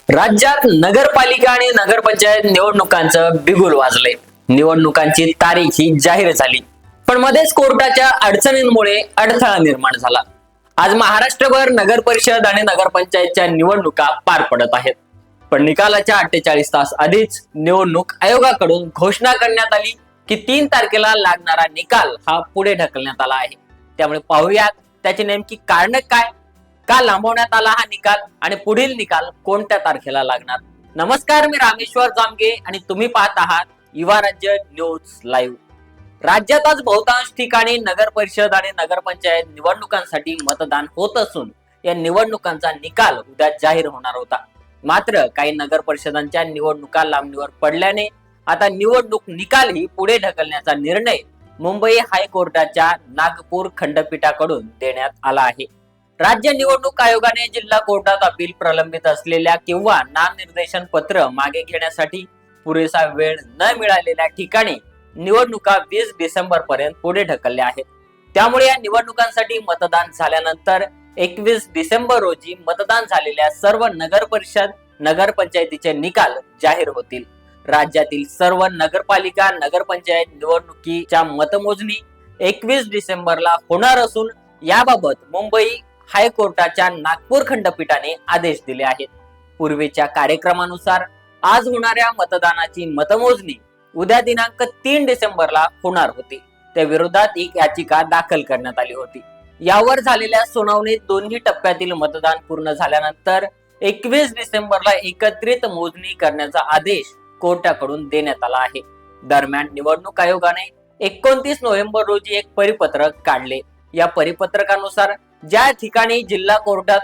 राज्यात नगरपालिका आणि नगरपंचायत निवडणुकांचं बिगुल वाजलंय. निवडणुकांची तारीख ही जाहीर झाली, पण मध्येच कोर्टाच्या अडचणींमुळे अडथळा निर्माण झाला. आज महाराष्ट्रभर नगर परिषद आणि नगरपंचायतच्या निवडणुका पार पडत आहेत, पण निकालाच्या 48 तास आधीच निवडणूक आयोगाकडून घोषणा करण्यात आली की 3 तारखेला लागणारा निकाल हा पुढे ढकलण्यात आला आहे. त्यामुळे पाहूयात त्याची नेमकी कारण काय, का लांबवण्यात आला हा निकाल आणि पुढील निकाल कोणत्या तारखेला लागणार. नमस्कार, मी रामेश्वर जामगे आणि तुम्ही पाहत आहात युवा राज्य न्यूज लाईव्ह. राज्यात आज बहुतांश ठिकाणी नगर परिषद आणि नगरपंचायत निवडणुकांसाठी मतदान होत असून या निवडणुकांचा निकाल उद्या जाहीर होणार होता. मात्र काही नगर परिषदांच्या निवडणुका लांबणीवर पडल्याने आता निवडणूक निकालही पुढे ढकलण्याचा निर्णय मुंबई हायकोर्टाच्या नागपूर खंडपीठाकडून देण्यात आला आहे. राज्य निवडणूक आयोगाने जिल्हा कोर्टात अपील प्रलंबित असलेल्या किंवा नामनिर्देशन पत्र मागे घेण्यासाठी पुरेसा वेळ न मिळालेल्या ठिकाणी निवडणुका 20 डिसेंबर पर्यंत पुढे ढकलल्या आहेत. त्यामुळे या निवडणुकांसाठी मतदान झाल्यानंतर 21 डिसेंबर रोजी मतदान झालेल्या सर्व नगर परिषद नगरपंचायतीचे निकाल जाहीर होतील. राज्यातील सर्व नगरपालिका नगरपंचायत निवडणुकीच्या मतमोजणी 21 डिसेंबरला होणार असून याबाबत मुंबई हायकोर्टाच्या नागपूर खंडपीठाने आदेश दिले आहेत. पूर्वीच्या कार्यक्रमानुसार आज होणाऱ्या मतदानाची मतमोजणी उद्या दिनांक 3 डिसेंबरला होणार होती. त्या विरोधात एक याचिका दाखल करण्यात आली होती. यावर झालेल्या सुनावणीत दोन्ही टप्प्यातील मतदान पूर्ण झाल्यानंतर 21 डिसेंबरला एकत्रित मोजणी करण्याचा आदेश कोर्टाकडून देण्यात आला आहे. दरम्यान निवडणूक आयोगाने 29 नोव्हेंबर रोजी एक परिपत्रक काढले. या परिपत्रकानुसार ज्या ठिकाणी जिल्हा कोर्टात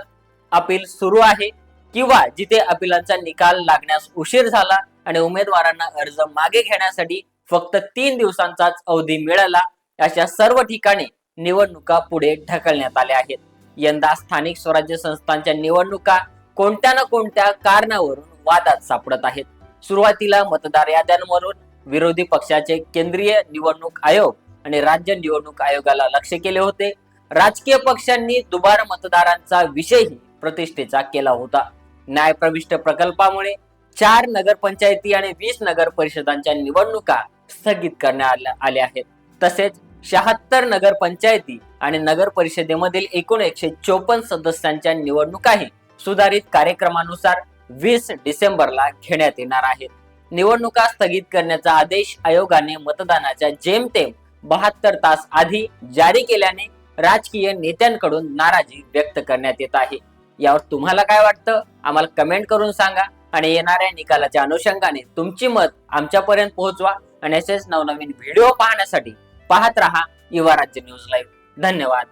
अपील सुरू आहे किंवा जिथे अपिलांचा निकाल लागण्यास उशीर झाला आणि उमेदवारांना अर्ज मागे घेण्यासाठी फक्त 3 दिवसांचाच अवधी मिळाला, अशा सर्व ठिकाणी निवडणुका पुढे ढकलण्यात आल्या आहेत. यंदा स्थानिक स्वराज्य संस्थांच्या निवडणुका कोणत्या ना कोणत्या कारणावरून वादात सापडत आहेत. सुरुवातीला मतदार याद्यांवरून विरोधी पक्षाचे केंद्रीय निवडणूक आयोग आणि राज्य निवडणूक आयोगाला लक्ष केले होते. राजकीय पक्षांनी दुबार मतदारांचा विषयही प्रतिष्ठेचा केला होता. न्यायप्रविष्ट प्रकल्पामुळे 4 नगरपंचायती आणि 20 नगर परिषदांच्या निवडणुका स्थगित करण्यात आल्या आहेत. तसेच 76 नगरपंचायती आणि नगर परिषदेमधील एकूण 154 सदस्यांच्या निवडणुकाही सुधारित कार्यक्रमानुसार 20 डिसेंबरला घेण्यात येणार आहेत. निवडणुका स्थगित करण्याचा आदेश आयोगाने मतदानाच्या जेमतेम 72 तास आधी जारी केल्याने राजकीय नेत्यांकडून नाराजी व्यक्त करण्यात येत आहे. यावर तुम्हाला काय वाटतं, आम्हाला कमेंट करून सांगा आणि येणाऱ्या निकालाच्या अनुषंगाने तुमची मत आमच्यापर्यंत पोहोचवा. आणि असेच नवनवीन व्हिडिओ पाहण्यासाठी पाहत रहा युवा राज्य न्यूज लाईव्ह. धन्यवाद.